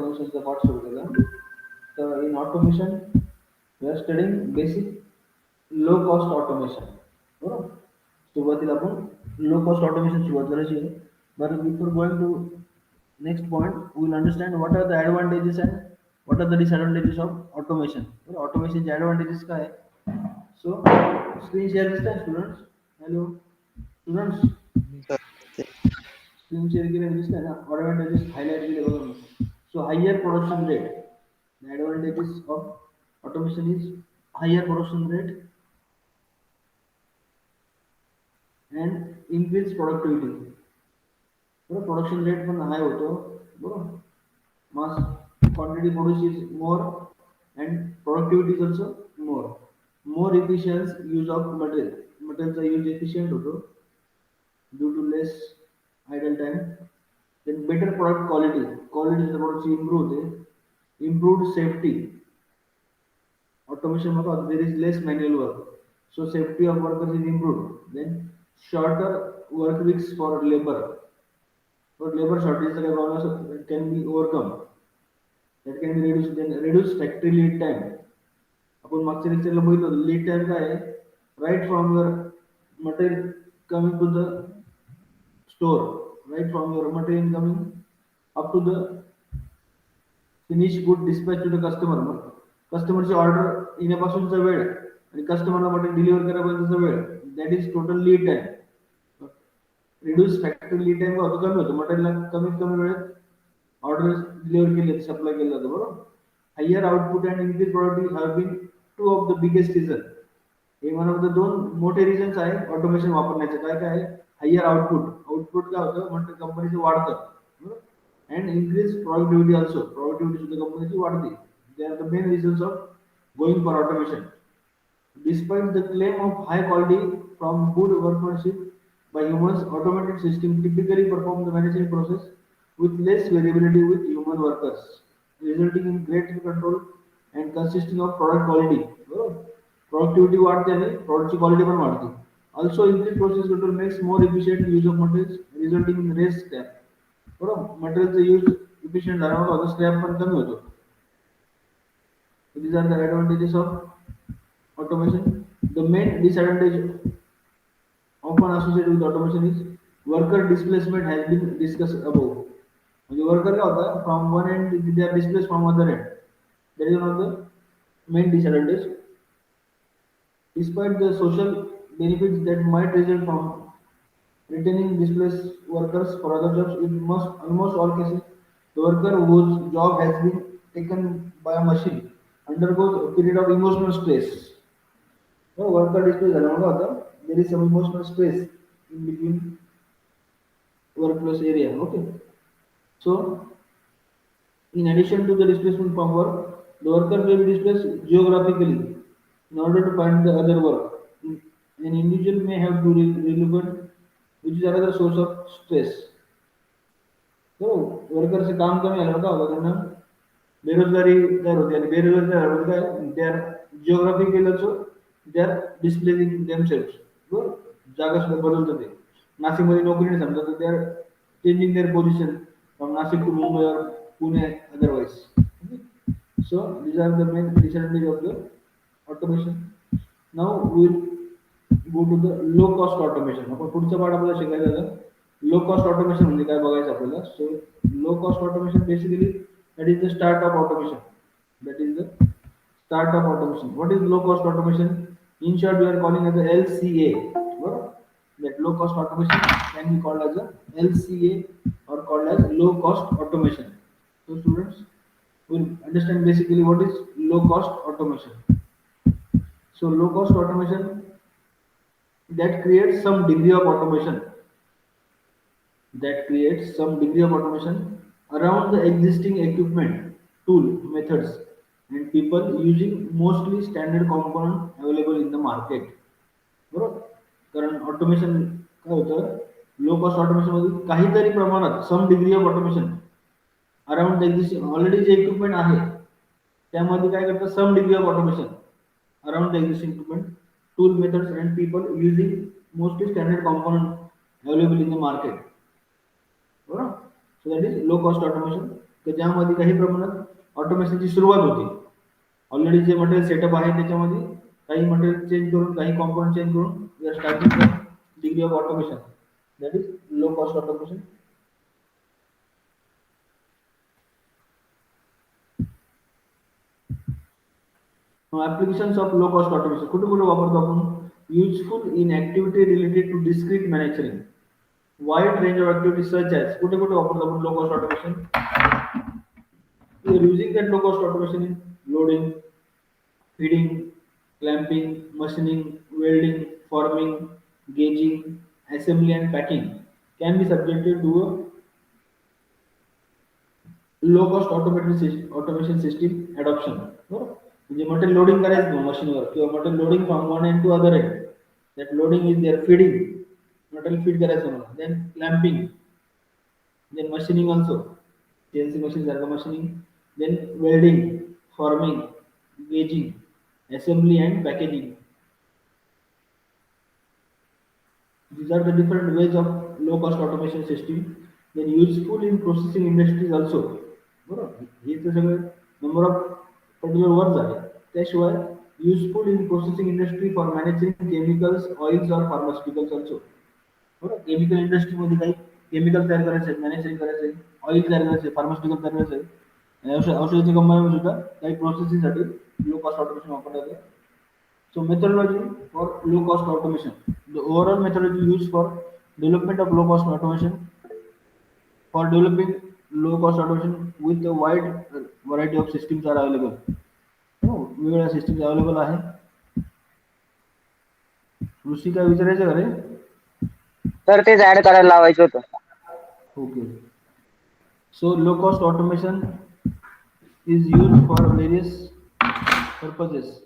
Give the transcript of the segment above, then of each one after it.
ऑटोमेशनचा part सुरू केला. तर in automation we are studying basic low cost automation. बरोबर, सुरुवातीला आपण लो कॉस्ट ऑटोमेशन सुरुवात करायची आहे. बरं, before going to next point we will understand what are the advantages and what are the disadvantages of automation. Automation चे advantages काय आहे? So screen share दिसतंय students? Hello students, सर ते screen share केलेलं दिसतंय ना? Advantages highlight केले बघा मी. So higher production rate. The advantages of automation is higher production rate and increased productivity. बरोबर, प्रोडक्शन रेट पण हाय होतो. बरोबर, mass quantity produced is more and productivity is also more. More efficient use of material. Materialचा use efficient होतो due to less idle time. Then better product quality. Quality of the products improve होते. Improved safety. Automation मध्ये there is less manual work. So safety of workers is improved. Then shorter work weeks for labor. For labor shortage चा काही problem can be overcome. That can be reduced. Then reduce factory lead time. आपण मागच्या लेक्चरला बघितलं होतं lead time काय आहे, right from your material coming to the store, right from your material coming up to the finish good dispatch to the customer. कस्टमरची order येण्यापासूनचा वेळ आणि कस्टमरला मटेरियल डिलिव्हर करायपर्यंतचा वेळ, that is total lead time. Reduce factory lead time होतो, कमी होतो, मटेरियल कमीत कमी वेळेत ऑर्डर डिलिव्हर केले, सप्लाय केलं जातं. बरोबर, higher output and increase productivity have been two of the biggest reason. हे वन ऑफ द दोन मोठे रिझन्स आहे ऑटोमेशन वापरण्याचे. काय काय आहे? Higher output. आउटपुट काय होतं म्हणजे कंपनीचं वाढतं, and increase productivity also. Productivity सुद्धा कंपनीची वाढते. They are the main reasons of going for automation. Despite the claim of high quality from good workmanship by humans, automated systems typically perform the management process with less variability with human workers, resulting in greater control and consisting of product quality. Productivity वाढते आणि product quality पण वाढते. Also, increased process control makes more efficient use of materials, resulting in less scrap. बरोबर, मटेरियलचा use efficient झाल्यामुळे होतं, scrap पण कमी होतो. These are the advantages of automation. The main disadvantage often associated with automation is worker displacement has been discussed above. म्हणजे worker काय होता, from one end they are displace from other end. That is one of the main disadvantage. Despite the social benefits that might result from retaining displaced workers for other jobs, in almost all cases, the worker whose job has been taken by a machine undergoes a period of emotional stress. No, worker displays along there is some emotional space in between workplace area. Okay. So, in addition to the displacement from work, the worker may be displaced geographically in order to find the other work. An individual may have to relocate, which is another source of stress. So, वर्करचं काम कमी झालं का होतं, त्यांना बेरोजगारी तयार होते आणि बेरोजगारी तयार होऊन काय, they are geographically also they are displacing themselves. बरोबर, जागा सुद्धा बदलतात. ते नाशिकमध्ये नोकरी नाही समजा तर they are changing their position from Nashik to Mumbai or Pune otherwise. So these are the main disadvantages of the automation. Now we will go to the low cost automation. आपण पुढचा पाठ आपल्याला शिकायचा आहे लो कॉस्ट ऑटोमेशन म्हणजे काय बघायचं आपल्याला. So low cost automation basically that is the start of automation. That is the start of automation. What is low cost automation? In short, we are calling as a LCA. That low cost automation can be called as a LCA or called as low cost automation. So students will understand basically what is low cost automation. So low cost automation that creates some degree of automation, around the existing equipment, tool, methods, and people using mostly standard component available in the market. बरोबर, कारण automation काय होतं, लो cost automation मध्ये काहीतरी प्रमाणात some degree of automation around the existing already जे equipment आहे त्यामध्ये काय करतं, some degree of automation around the existing equipment, tool, methods and people using mostly standard component available in the market. बरोबर, so that is low cost automation. की ज्यामध्ये काही प्रमाणात ऑटोमेशनची सुरुवात होते. ऑलरेडी जे मटेरियल सेटअप आहे त्याच्यामध्ये काही मटेरियल चेंज करून काही कॉम्पोनंट चेंज करून we are starting the degree of automation, that is low cost automation. Applications of low cost automation कुठे कुठे वापरतो आपण? Useful in activity related to discrete manufacturing, wide range of activities such as कुठे कुठे वापरतो आपण low cost automation? We are using that low cost automation in loading, feeding, clamping, machining, welding, forming, gauging, assembly and packing can be subjected to a low cost automation system adoption. बरोबर, म्हणजे material loading करायचं मशीनवर किंवा material loading from one end to other end, that loading is there, feeding material feed करायचं मला, then clamping, then machining also, CNC machine सारखं machining, then welding, forming, gauging, assembly and packaging. These are the different ways of low cost automation system. Then useful in processing industries also. बरोबर, हे तर सगळे number of particular words आहे. त्याशिवाय useful in processing industry for managing chemicals, oils और pharmaceuticals also. बरोबर, chemical इंडस्ट्रीमध्ये काही chemical तयार करायचे आहेत, मॅन्युफॅक्चरिंग करायचं आहे, ऑइल तयार करायचं आहे, फार्मास्युटिकल तयार करायचं आहे, औषधाच्या कंपन्यांमध्ये सुद्धा काही प्रोसेसिंगसाठी लो कॉस्ट ऑटोमेशन वापरलं जातं. So methodology for low cost automation. The overall methodology used for development of low cost automation, for developing low cost automation with a wide variety of systems are available. हो, वेगवेगळ्या systems available आहे. कृषी काय विचारायचं का रे? तर तेच ऍड करायला लावायचं होतं. Okay. So low cost automation is used for various purposes.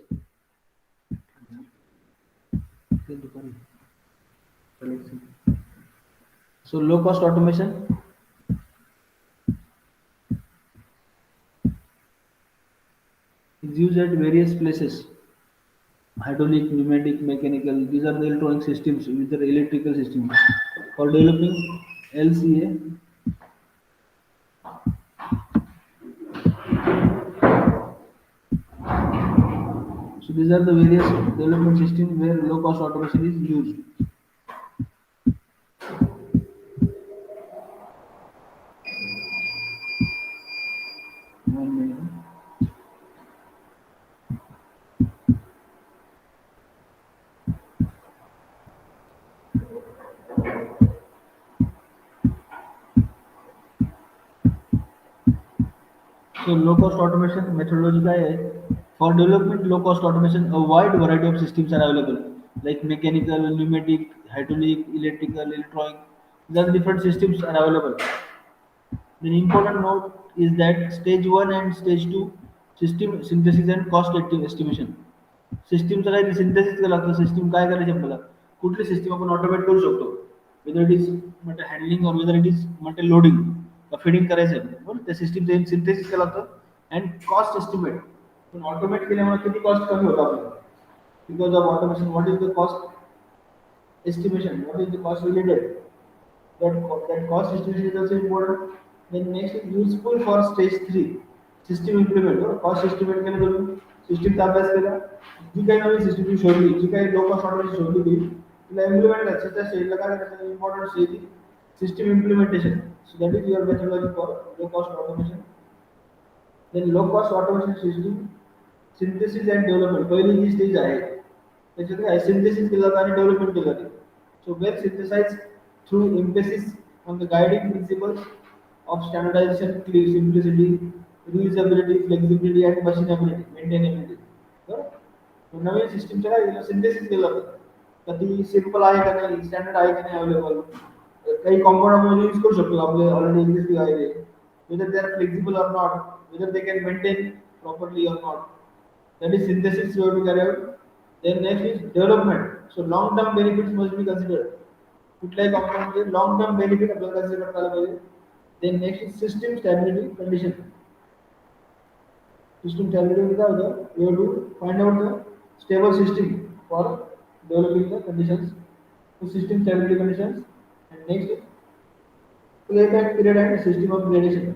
So low cost automation is used at various places. Hydraulic, pneumatic, mechanical. These are the electronic systems with the electrical system. For developing LCA, so these are the various development systems where low cost automation is used. One minute. So low cost automation methodology काय आहे? For development low cost automation, a wide variety of systems are available, like mechanical, pneumatic, hydraulic, electrical, electronic. These are different systems are available. The important note is that stage 1 and stage 2 system synthesis and cost estimation. सिस्टीमचं काही synthesis केलं लागतं. System काय करायची आपल्याला, कुठली system आपण automate करू शकतो, वेदर इट इज म्हणजे हँडलिंग और वेदर इट इज म्हणजे लोडिंग फिडिंग करायचं आहे, बरोबर, त्या सिस्टीमचं सिंथेसिस केलं लागतं. अँड कॉस्ट एस्टिमेट, पण ऑटोमेट केल्यामुळे किती कॉस्ट कमी होतं आपल्याला, because of automation. What is the cost estimation, what is the cost related, that cost estimation is also important. Then next is useful for stage 3 system implement. Cost estimate केलं तुम्ही, सिस्टीमचा अभ्यास केला, जी काही नवीन सिस्टीम शोधली, जी काही लो कॉस्ट ऑटोमेशन शोधली ती तिला इम्प्लिमेंट करायचं. त्या स्टेजला काय करायचं, important stage system implementation. So that is your methodology for low cost automation. Then low cost automation system synthesis and development, पहिली जी स्टेज आहे त्याच्यात काय सिंथेसिस केलं जातं आणि डेव्हलपमेंट केलं जाते. So we'll synthesize through emphasis on the guiding principles of standardization, simplicity, reusability, flexibility and machinability, maintainability. बरोबर, तो नवीन सिस्टीमचं काय सिंथेसिस केलं जातं, तर ती सिम्पल आहे का नाही, स्टँडर्ड आहे का नाही अवेलेबल, काही कॉम्पोनंट आपण यूज करू शकतो आपले ऑलरेडी एक्झिस्टिंग आहे ते, whether they are flexible or not, whether they can maintain properly or not. That is synthesis you have to carry out. Then next is development. So long term benefits must be considered. कुठल्याही कॉम्पोनंटचे long term benefit आपल्याला consider करायला पाहिजे. Then next is system stability condition. System stability काय होतं, you have to find out the stable system for developing the conditions. System stability conditions. And next playback period and system of gradation.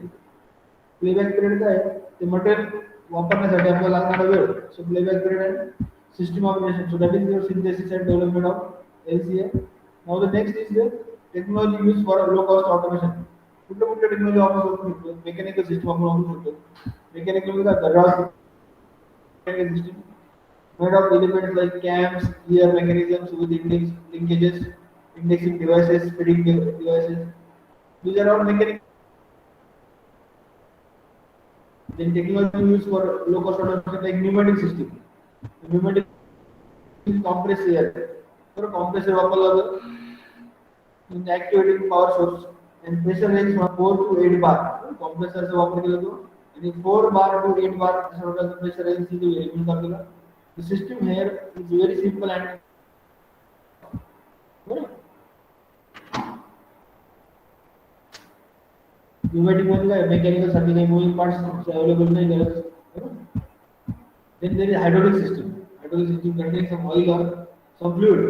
Playback period काय आहे ते material वापरण्यासाठी आपल्याला लागणारा वेळ. So playback period and system operation. So that is your synthesis and development of LCA. Now the next is the technology used for low cost automation. कुठल्या कुठल्या technology वापरू शकतो? मेकॅनिकल सिस्टम आपण वापरू शकतो. मेकॅनिकल काय Rao mechanical system made of elements like cams, gear mechanisms with linkages, indexing devices, feeding devices. These are all mechanical. Then technology used for low cost automation like pneumatic system. Pneumatic compressed air. तर compressor वापरला जातो in activating power source and pressure range from 4 to 8 bar. Compressor चा वापर केला जातो आणि 4 bar to 8 bar अशा प्रकारचं pressure range तिथे use करतो. The system here is very simple and pneumatic मध्ये काय मेकॅनिकल साठी काही moving parts available नाही गरज. Then there is hydraulic system. Hydraulic system contains some oil or some fluid.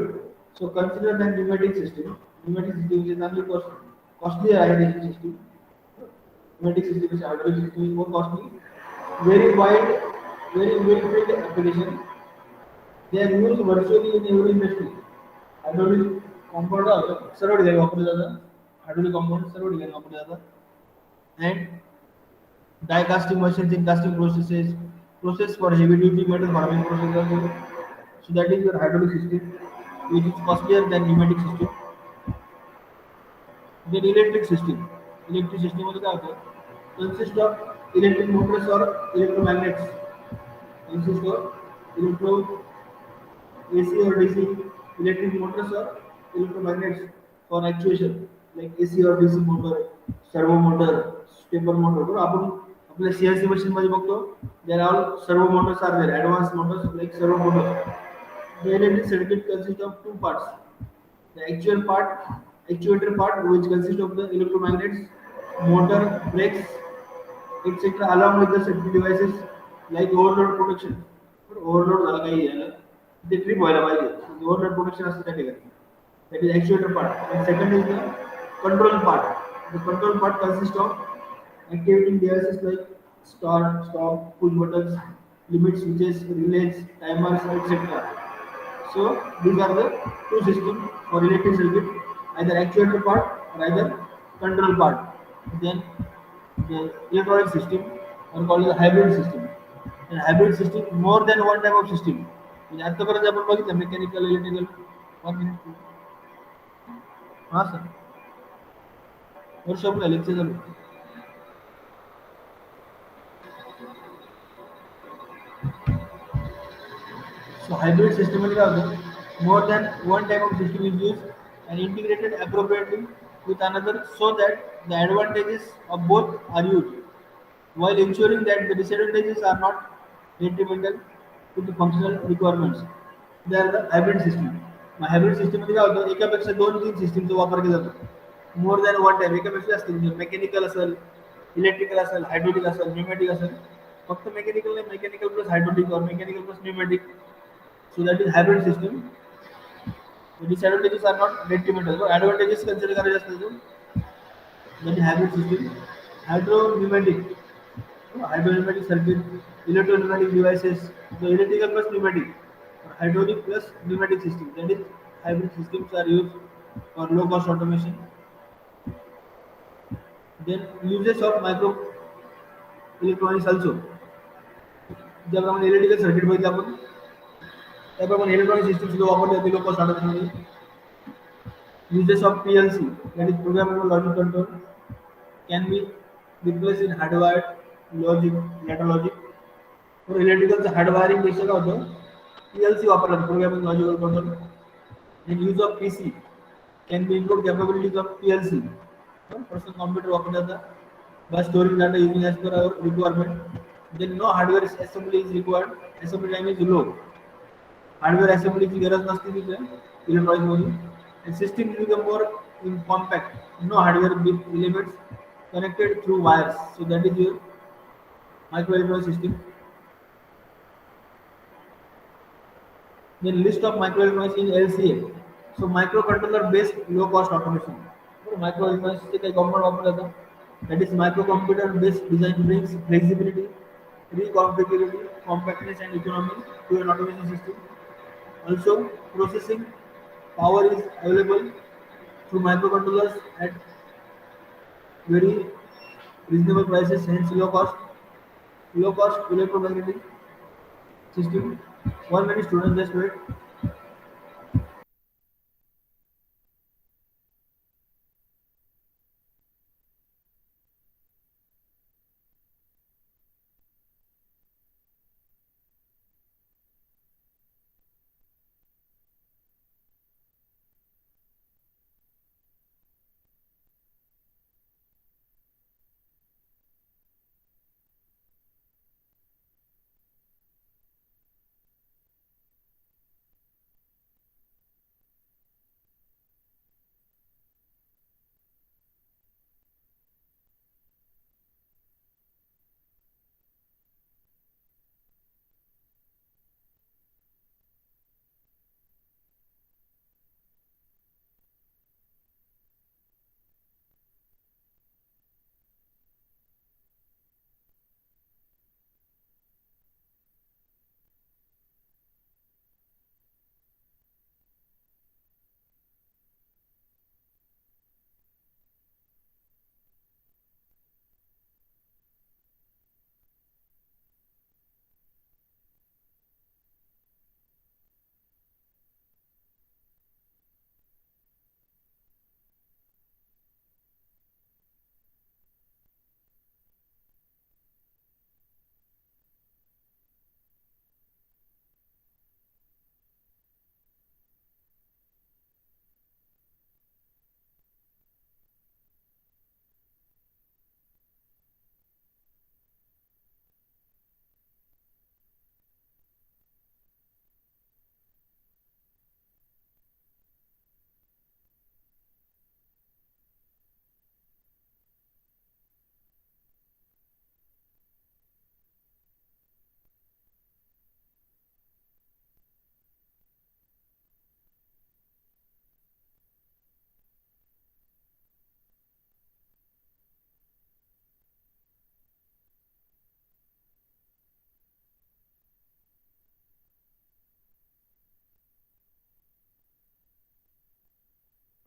So consider the pneumatic system. Pneumatic system is normally costly hydraulic system. Pneumatic system is hydraulic system is more costly. Very wide, very well filled application. They are used virtually in every industry. Hydraulic compound सर्व ठिकाणी वापरले जातात. Hydraulic compound सर्व ठिकाणी वापरले जातात. And die casting machines in casting process for heavy duty metal forming process also. So that is your hydraulic system, which is costlier than pneumatic system. Then electric system. Electric system मध्ये काय होतं? Consist of electric motors or electromagnets. Consist of AC or DC electric motors or electromagnets for actuation like AC or DC motor, servo motor, stepper motor. बरोबर आपण आपल्या CNC machine मध्ये बघतो there are all servo motors are there, advanced motors like servo motors. The electric circuit consists of two parts. The actuator part, which consists of the electromagnets, motor, brakes, etc. along with the safety devices like overload protection. Overload झाला काही झालं ते trip व्हायला पाहिजे. Overload protection असतं त्या ठिकाणी. That is actuator part. And second is the control part. The control part consists of activating devices like start, stop, push buttons, limit switches, relays, timers, etc. So these are the two systems for electric circuit, either actuator part or either control part. Then the electronic system are called the hybrid system. And hybrid system more than one type of system. म्हणजे आतापर्यंत आपण बघितलं mechanical electrical हा sir वर्ष आपलं lecture चालू. So hybrid system मध्ये काय होतं? More than one type of system is used and integrated appropriately with another so that the advantages of both are used while ensuring that the disadvantages are not detrimental to the functional requirements. They are the hybrid system. Mug hybrid system मध्ये काय होतं? एकापेक्षा दोन तीन सिस्टीमचा वापर केला जातो. मोर दॅन वन टाईप एकापेक्षा असतील मेकॅनिकल असेल, इलेक्ट्रिकल असेल, हायड्रोलिक असेल, न्यूमॅटिक असेल. फक्त मेकॅनिकल नाही, मेकॅनिकल प्लस हायड्रोलिक और mechanical plus pneumatic. So that is hybrid system. The disadvantages are not detrimental. So advantages consider करायचे असतील तर that is hybrid system. Hydro-pneumatic. Hydro-pneumatic circuit, electro-pneumatic devices, the electrical plus pneumatic, or hydraulic plus pneumatic system. That is hybrid systems are used for low cost automation. Then uses of micro electronics also. ज्याप्रमाणे electrical circuit बघितलं आपण त्याप्रमाणे electronic system सुद्धा वापरले जाते लोक ऑटोमेशनमध्ये. Uses of PLC, that is programmable logic control, can be replaced in hardwired logic, ladder logic. For electrical hardwiring पेक्षा काय होतं PLC वापरला जातो, programming logical control. And use of PC can be include capabilities of PLC. Personal computer वापरला जातं by storing data using as per our requirement. Then no hardware assembly is required. Assembly time is low. Hardware असेंबलीची गरज नसते तिथे electronic मध्ये. System become more compact. No hardware with elements connected through wires. So that is your microelectronic system. Then list of microelectronics in LCA. So microcontroller based low cost automation. Microelectronics चे काही component वापरले जातात. That is microcomputer-based design brings flexibility, reconfigurability, compactness, and economy to an automation system. Also, processing power is available through microcontrollers at very reasonable prices, hence low cost electromagnetic system. 1 minute, student, just wait.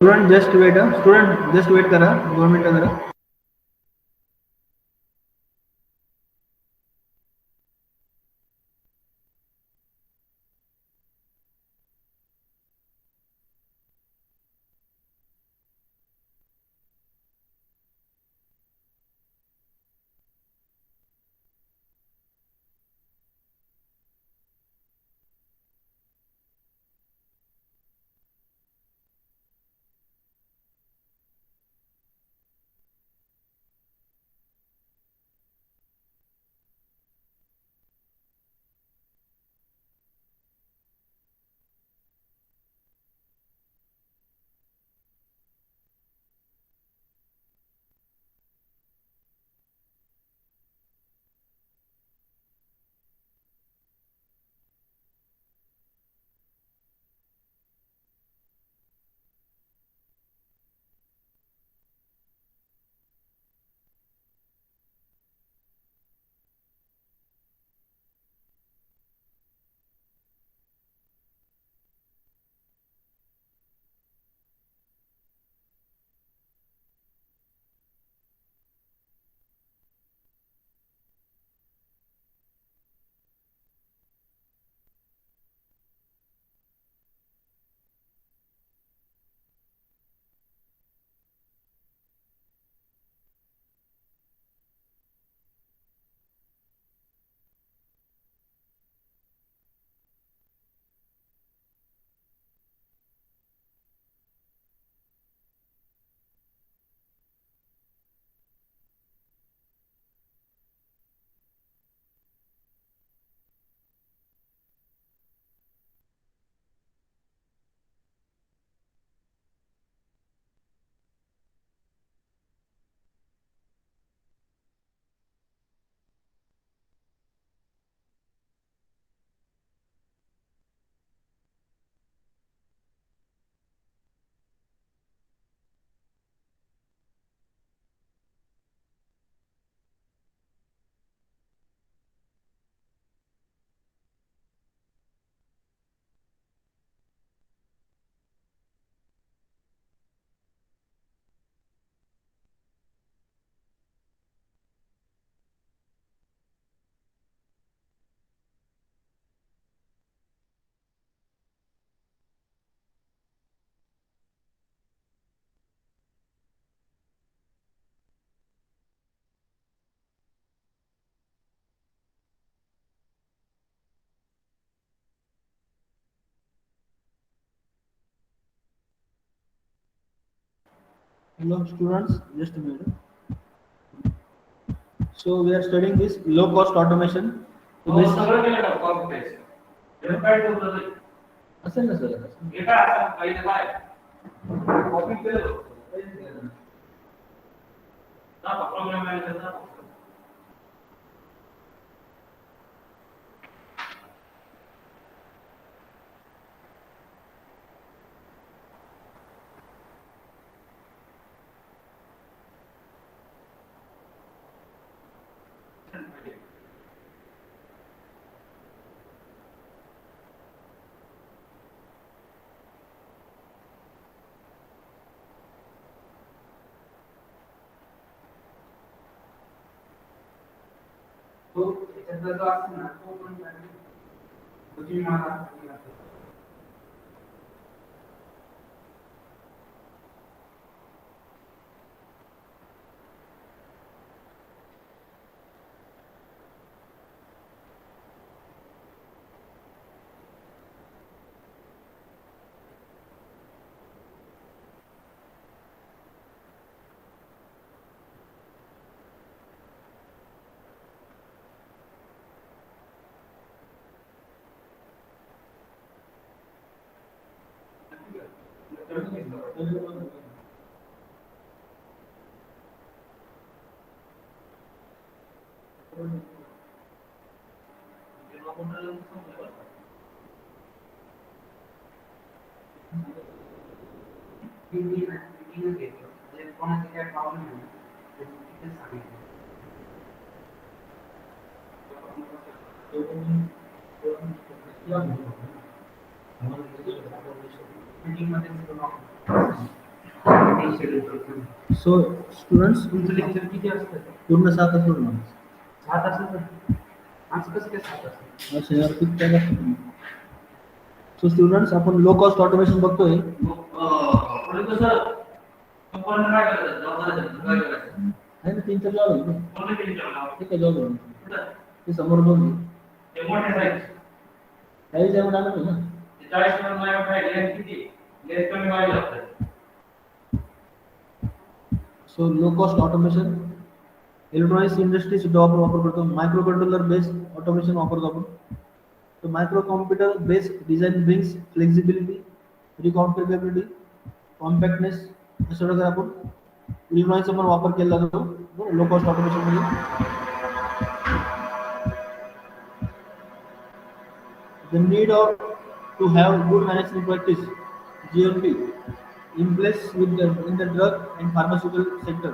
Student, just wait. Student, just wait करा 2 मिनिटं जरा. Hello, students. Just a minute. So we are studying this low cost automation. So हो this सगळं केलं का copy paste हे काय ठेवलं ते असेल ना सर. हे काय असं पहिले काय कॉपी केलं ना प्रोग्राम मॅनेजर ना तो त्याच्यात जो असतो ना तो पण तुम्ही मला कोणाचे काय प्रॉब्लेम आहे तिथे सांगितलं So students, तुमचं लेक्चर किती असतं पूर्ण 7 तास पूर्ण. 6 तासाचं आज कसं काय 6 तास असे यार खूप काय लागतं. So students, आपण लो कॉस्ट ऑटोमेशन बघतोय. पुढे कसं कंपनी काय करतात जबाबदारी काय करायचं आहे ना 3-4 जॉब आहे. कोणी त्यांनी ठेवला ठीक आहे जॉब आहे. कुठं ते समोर बघ. ते मोठे साईज काही जेवण आलं ना. ते 40 मिनिट माझ्या काय लेन्थ किती लेन्थ कमी व्हायला लागतं So low cost automation, electronics industry सुद्धा आपण वापर करतो. मायक्रो कंट्रोलर बेस्ड ऑटोमेशन वापरतो आपण. So micro computer based design brings flexibility, recompatibility, compactness अशा प्रकारे आपण इलेक्ट्रॉनिक्सचा पण वापर केला जातो लो कॉस्ट ऑटोमेशन मध्ये. The need of to have good management practice (GMP) in place with in the drug and pharmaceutical sector.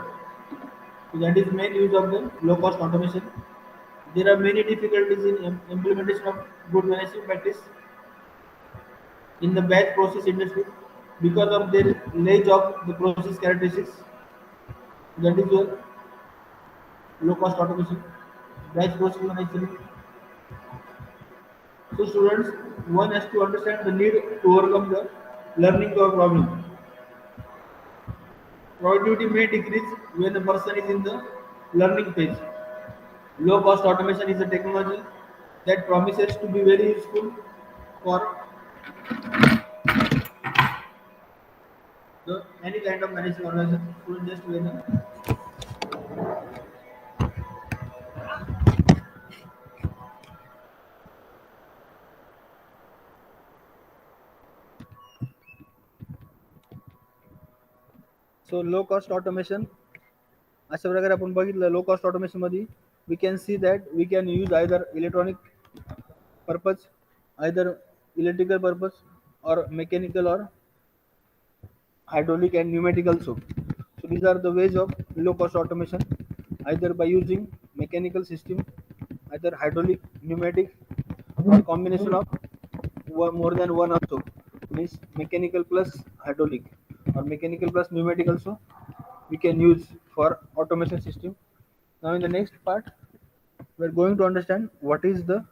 So that is main use of the low cost automation. There are many difficulties in implementation of good management practice in the batch process industry because of their lack of the process characteristics. That is your low cost automation. Batch process management. So students, one has to understand the need to overcome the learning curve problem. Productivity may decrease when the person is in the learning phase. Low cost automation is a technology that promises to be very useful for the any kind of management organization. Students just wait. So low cost automation अशा प्रकारे आपण बघितलं लो cost automation मध्ये we can see that we can use either electronic purpose, either electrical purpose or mechanical or hydraulic and pneumatic also. So these are the ways of low cost automation, either by using mechanical system, either hydraulic, pneumatic, or combination of more than one also, means mechanical plus hydraulic or mechanical plus pneumatic also we can use for automation system. Now in the next part we are going to understand what is the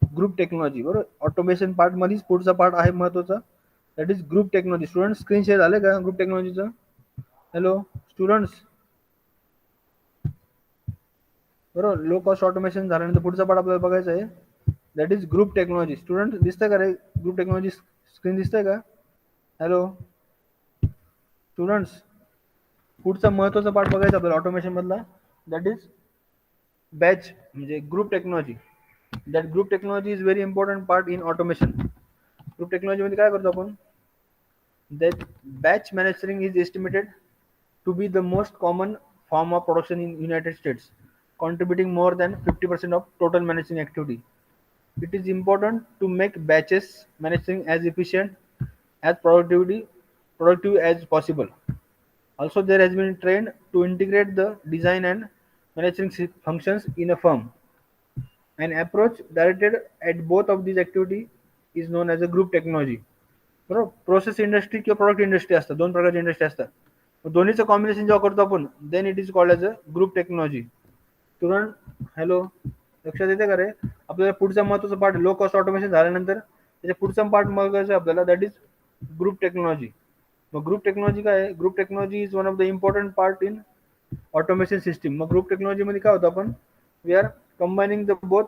group technology. बरोबर, automation part मध्येच पुढचा part आहे महत्वाचा, that is group technology. Student screen share झाले का group टेक्नॉलॉजीचं? Hello students, बरोबर लो cost automation झाल्यानंतर पुढचा पार्ट आपल्याला बघायचा आहे, that is group technology. Student दिसतंय का रे ग्रुप टेक्नॉलॉजी स्क्रीन दिसतंय का? हॅलो स्टुडंट्स, पुढचा महत्वाचा पार्ट बघायचा आपल्याला ऑटोमेशन मधला, दॅट इज बॅच म्हणजे group technology. That group technology is very important part in automation. Group technology मध्ये काय करतो आपण, that batch manufacturing is estimated to be the most common form of production in United States, contributing more than 50% of total manufacturing activity. It is important to make batches manufacturing as efficient as productive as possible. Also, there has been a trend to integrate the design and manufacturing functions in a firm. An approach directed at both of these activities is known as a group technology. बरोबर, process industry किंवा product industry असतात, दोन प्रकारची industry असतात. दोन्हीचं combination जेव्हा करतो आपण, then it is called as a group technology. तुरंत हॅलो, लक्षात येते का रे? आपल्याला पुढचा महत्वाचा पार्ट लो कॉस्ट ऑटोमेशन झाल्यानंतर त्याच्या पुढचा पार्ट बघायचं आपल्याला, दॅट इज ग्रुप टेक्नॉलॉजी. मग ग्रुप टेक्नॉलॉजी काय आहे? Group technology is one of the important part in automation system. मग ग्रुप टेक्नॉलॉजी मध्ये काय होतं, आपण we are combining the both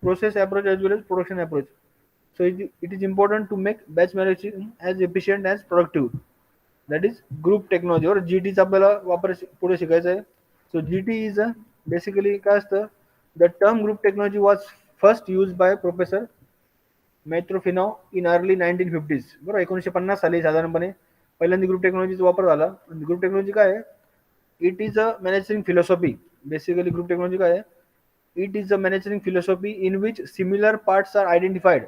process approach as well as production approach. So it is important to make batch manufacturing as efficient as productive. That is group technology. और GT चा आपल्याला वापर पुढे शिकायचा आहे. So GT is a basically काय असतं, the term group technology was first used by Professor Metrofinow in early 1950s. बरोबर, 1950 साली साधारणपणे पहिल्यांदा ग्रुप टेक्नॉलॉजीचा वापर झाला. ग्रुप टेक्नॉलॉजी काय आहे? It is a managering philosophy. Basically group technology काय आहे? It is a managering philosophy in which similar parts are identified.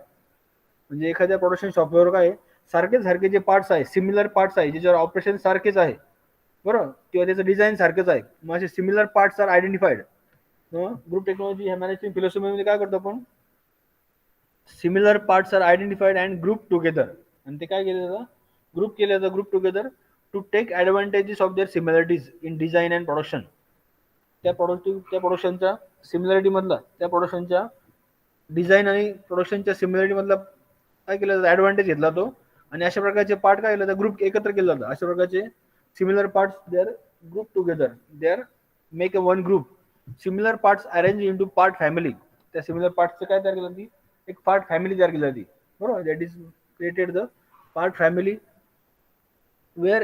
म्हणजे एखाद्या प्रोडक्शन सॉफ्टवेअर काय सारखे सारखे जे पार्ट्स आहे, सिमिलर पार्ट्स आहे, ज्याच्यावर ऑपरेशन सारखेच आहे, बरोबर, किंवा त्याचं डिझाईन सारखंच आहे, मग असे similar parts are identified. Group technology ह्या मॅनेजरिंग फिलॉसॉफीमध्ये काय करतो आपण, similar parts are identified and group together. आणि ते काय केलं जातं, ग्रुप केलं जातं, group together to take advantages of their similarities in design and production. त्या प्रोडक्शनच्या सिमिलरिटी मधला, त्या प्रोडक्शनच्या डिझाईन आणि प्रोडक्शनच्या सिमिलरिटी मधला काय केलं जातं, ॲडव्हान्टेज घेतला तो. आणि अशा प्रकारचे पार्ट काय केलं जातं, ग्रुप एकत्र केलं जातं. अशा प्रकारचे similar parts they are group together, they are make a one group. Similar parts arrange into part family. त्या सिमिलर पार्ट्सचं काय तयार केलं जाते, एक पार्ट फॅमिली तयार केली जाते, बरोबर. That is created the part family where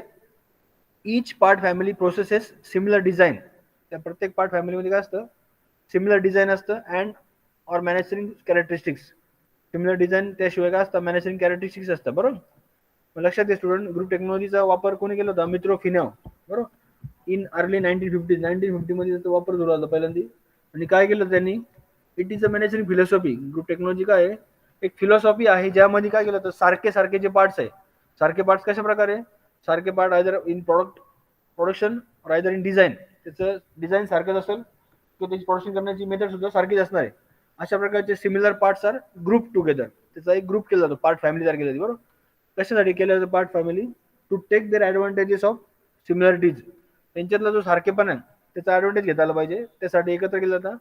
each part family processes similar design. त्या प्रत्येक पार्ट फॅमिलीमध्ये काय असतं, सिमिलर डिझाईन असतं and or managering characteristics. Similar design त्याशिवाय काय असतं, मॅनेजरिंग कॅरेक्टरिस्टिक्स असतं, बरोबर. लक्षात घ्या स्टुडंट, ग्रुप टेक्नॉलॉजीचा वापर कोणी केला होता, मित्रोफिनॉव, बरोबर. इन अर्ली 1950 मध्ये त्याचा वापर सुरू झाला पहिल्यांदा. आणि काय केलं त्यांनी, it is a managering philosophy. Group technology काय आहे, एक फिलॉसॉफी आहे ज्यामध्ये काय केलं होतं, सारखे सारखे जे पार्ट्स आहे, सारखे पार्ट्स कशा प्रकारे, सारखे पार्ट आयदर इन प्रोडक्शन और आयदर इन डिझाईन, त्याचं डिझाईन सारखंच असेल किंवा त्याची प्रोडक्शन करण्याची मेथड सुद्धा सारखीच असणार आहे. अशा प्रकारचे similar parts are group together. त्याचा एक ग्रुप केला जातो, पार्ट फॅमिली तयार केली जाते, बरोबर. कशासाठी केलं जातं part family, to take their advantages of similarities. त्यांच्यातला जो सारखेपणा आहे त्याचा ॲडव्हान्टेज घेता आला पाहिजे, त्यासाठी एकत्र केलं जातं.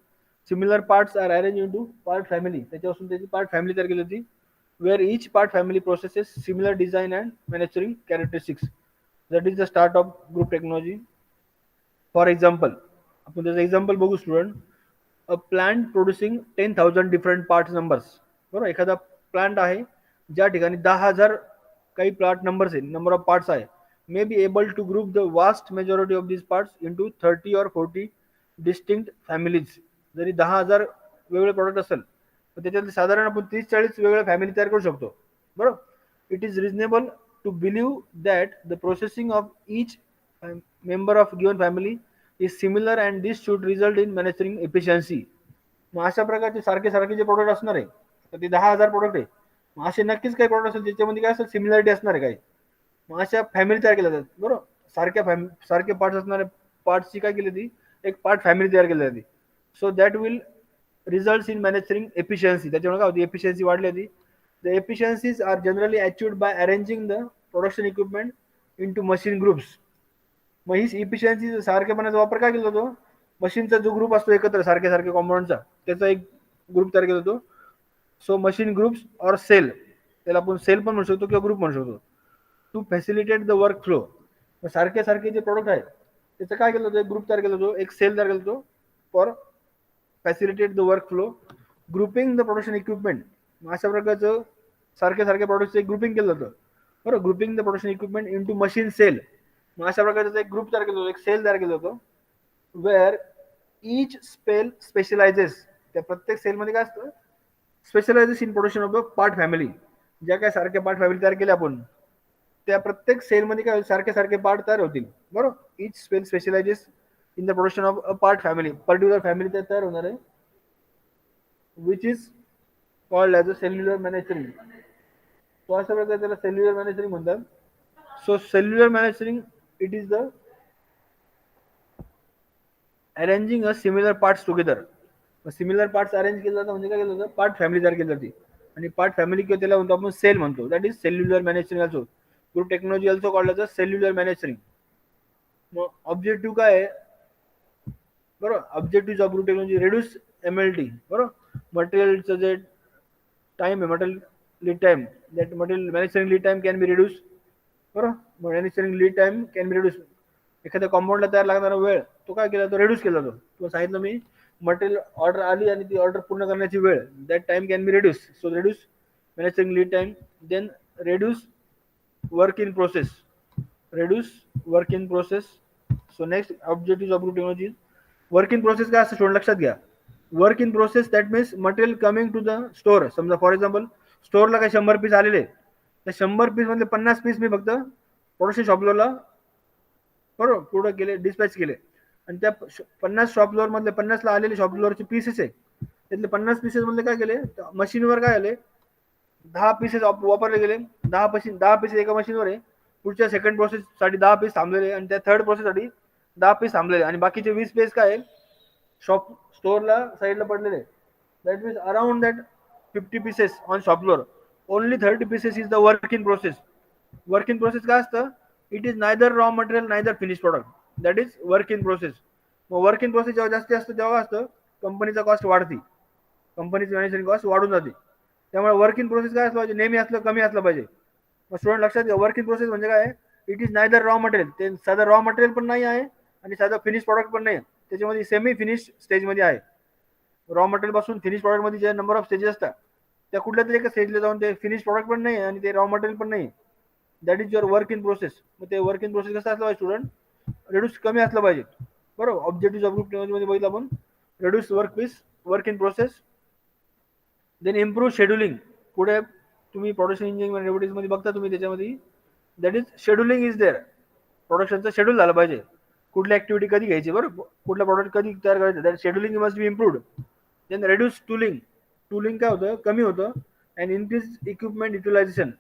Similar parts are arrange into part family, त्याच्यापासून त्याची पार्ट फॅमिली तयार केली होती. Where each part family processes similar design and manufacturing characteristics. That is the start of group technology. For example, आपण त्याचं एक्झाम्पल बघू student. A plant producing 10,000 different parts numbers, बरोबर. एखादा प्लांट आहे ज्या ठिकाणी 10,000 काही प्लांट नंबर्स आहे, नंबर ऑफ पार्ट्स आहे, may be able to group the vast majority of this parts into 30 or 40 distinct families. जरी 10,000 वेगळे प्रोडक्ट असेल तर त्याच्यातले साधारण आपण 30-40 वेगळ्या फॅमिली तयार करू शकतो, बरोबर. It is reasonable to believe that the processing of each member of given family is similar and this should result in managering efficiency. मग अशा प्रकारचे सारखे सारखे जे प्रोडक्ट असणार आहे, तर ते 10,000 प्रोडक्ट आहे, मग असे नक्कीच काही प्रोडक्ट असेल ज्याच्यामध्ये काय असेल, सिमिलरिटी असणार आहे काही. मग अशा फॅमिली तयार केल्या जातात, बरोबर. सारखे पार्ट्स असणाऱ्या पार्ट्सची काय केली ती, एक पार्ट फॅमिली तयार केली जाते. So that will result in managering efficiency. त्याच्यामुळे काय होती, एफिशियन्सी वाढली होती. The efficiencies are generally achieved by arranging the production equipment into machine groups. मग ही इफिशियन्सी सारखेपणाचा वापर काय केला जातो, मशीनचा जो ग्रुप असतो एकत्र सारखे सारखे कॉम्पोनंटचा, त्याचा एक ग्रुप तयार केला जातो. सो मशीन ग्रुप्स और सेल, त्याला आपण सेल पण म्हणू शकतो किंवा ग्रुप म्हणू शकतो, to facilitate the work flow. सारखे सारखे जे प्रोडक्ट आहेत त्याचं काय केलं जातं, एक ग्रुप तयार केला जातो, एक सेल तयार केला जातो for facilitate the work flow. Grouping the production equipment, अशा प्रकारचं सारखे सारखे प्रोडक्टचं एक ग्रुपिंग केलं जातं, बरं. Grouping the production equipment into machine cell. मग अशा प्रकारचा एक ग्रुप तयार केला होता, एक सेल तयार केलं होतं, वेअर इच स्पेल स्पेशलायझेस. त्या प्रत्येक सेलमध्ये काय असतं, specializes in production of the part family. ज्या काय सारख्या पार्ट फॅमिली तयार केल्या आपण, त्या प्रत्येक सेलमध्ये काय सारखे सारखे पार्ट तयार होतील, बरोबर. Each cell specializes in the production of a part family, particular family तयार होणार आहे, which is called as a cellular manufacturing. तो अशा प्रकारे त्याला सेल्युलर मॅन्युफॅक्चरिंग म्हणतात. So cellular manufacturing it is the arranging a similar parts together. Similar parts arrange केलं जातं म्हणजे काय केलं जातं, पार्ट फॅमिली तयार केली जाते. आणि पार्ट फॅमिली किंवा त्याला म्हणतो आपण सेल म्हणतो, that is cellular manufacturing also. Group technology also called as a cellular manufacturing. मग ऑब्जेक्टिव्ह काय आहे, बरोबर. Objective of group technology reduce MLT, बरोबर. मटेरियलचं जे टाइम आहे, material lead time, that material manufacturing lead time can be reduce, बरोबर. Manufacturing lead time can be reduce. एखाद्या कॉम्पाऊंडला तयार लागणारा वेळ तो काय केला, तो रिड्यूस केला जातो. तो सांगितलं मी, मटेरियल ऑर्डर आली आणि ती ऑर्डर पूर्ण करण्याची वेळ, that time can be reduce. So reduce manufacturing lead time. Then reduce work in process, reduce work in process. So next objective of group technology, work in process काय असतं student लक्षात घ्या. Work in process that means material coming to the store. समजा for example स्टोरला काही 100 piece आलेले, त्या 100 piece मधले 50 पीस मी फक्त प्रोडक्शन शॉपलोरला, बरोबर, पुढे केले, डिस्पॅच केले. आणि त्या 50 शॉपलोर मधले 50 ला आलेले शॉपलोरचे पीसेस आहे, त्यातले 50 पीसेस मधले काय केले, मशीनवर काय आले, 10 पीसेस वापरले गेले. 10 पीसेस एका मशीनवर आहे, पुढच्या सेकंड प्रोसेस साठी 10 पीस थांबलेले, आणि त्या थर्ड प्रोसेस साठी 10 पीस थांबलेले, आणि बाकीचे 20 पीस काय शॉप स्टोरला साईडला पडलेले. That means around that 50 pieces on shop floor, only 30 pieces is the work in process. Work in process काय असतं, it is neither raw material neither finish product, that is work in process. Mug work in process जेव्हा जास्त असतं तेव्हा असतं कंपनीचा cost वाढते, कंपनीची मॅन्युफॅक्चरिंग कॉस्ट वाढून जाते. त्यामुळे वर्क इन प्रोसेस काय असलं पाहिजे, नेहमी असलं कमी असलं पाहिजे. मग स्टुडंट लक्षात घ्या, वर्क इन प्रोसेस म्हणजे काय, it is neither raw material, ते साधं रॉ मटेरियल पण नाही आहे आणि साधं फिनिश प्रॉडक्ट पण नाही, त्याच्यामध्ये सेमी फिनिश स्टेजमध्ये आहे. रॉ मटेरियल पासून फिनिश प्रॉडक्ट मध्ये जे नंबर ऑफ स्टेजेस असतात, त्या कुठल्या तरी एका स्टेजला जाऊन ते फिनिश प्रॉडक्ट पण नाही आणि ते रॉ मटेरियल पण नाही, that is your work in process. मग ते वर्क इन प्रोसेस कसं असलं पाहिजे स्टुडंट, रिड्यूस कमी असलं पाहिजे, बरोबर. ऑब्जेक्टिव्ह ऑफ ग्रुप टेक्नॉलॉजी मध्ये बघितलं आपण, reduce work in process. Then improve scheduling. पुढे तुम्ही प्रोडक्शन इंजिनिअरिंग रोबोटिक्स मध्ये बघता तुम्ही, त्याच्यामध्ये that is scheduling is there. प्रोडक्शनचं शेड्यूल झालं पाहिजे, कुठली ऍक्टिव्हिटी कधी घ्यायची, बरोबर, कुठला प्रोडक्ट कधी तयार करायचं, that scheduling must be improved. Then reduce tooling. Tooling काय होतं, कमी होतं. And increase equipment utilization.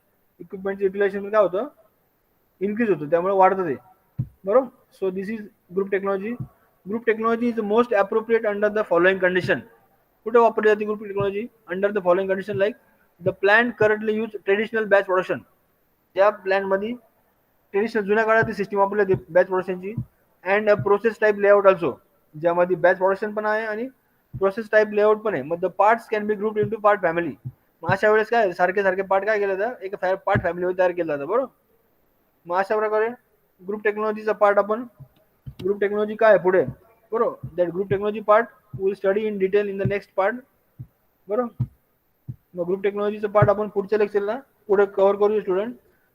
इक्विपमेंटचं युटिलायझेशन काय होतं, इन्क्रीज होतं, त्यामुळे वाढतं ते, बरोबर. So this is group technology. Group technology is most appropriate under the following condition. कुठे वापरली जाते group technology, under the following condition, like the plant currently use traditional batch production. त्या प्लॅनमध्ये ट्रेडिशनल जुन्या काळात सिस्टम वापरली जाते बॅच प्रोडक्शनची. And a process type layout also, ज्यामध्ये बॅच प्रोडक्शन पण आहे आणि प्रोसेस टाईप लेआउट पण आहे. मग the parts can be group into part family. मग अशा वेळेस काय सारखे सारखे पार्ट काय केलं जातं, एक पार्ट फॅमिलीमध्ये तयार केलं जातं, बरोबर. मग अशा प्रकारे ग्रुप टेक्नॉलॉजीचा पार्ट आपण, ग्रुप टेक्नॉलॉजी काय आहे पुढे, बरोबर, that group technology part will study in detail in the next part, बरोबर. मग ग्रुप टेक्नॉलॉजीचा पार्ट आपण पुढच्या लेक्चरला पुढे कव्हर करू स्टुडंट.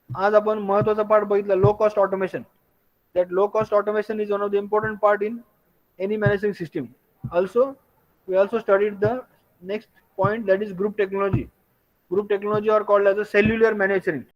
आज आपण महत्वाचा पार्ट बघितला, लो cost automation. That low cost automation is one of the important part in any managing system. Also, we also studied the next point, that is group technology. Group technology are called as a cellular manufacturing.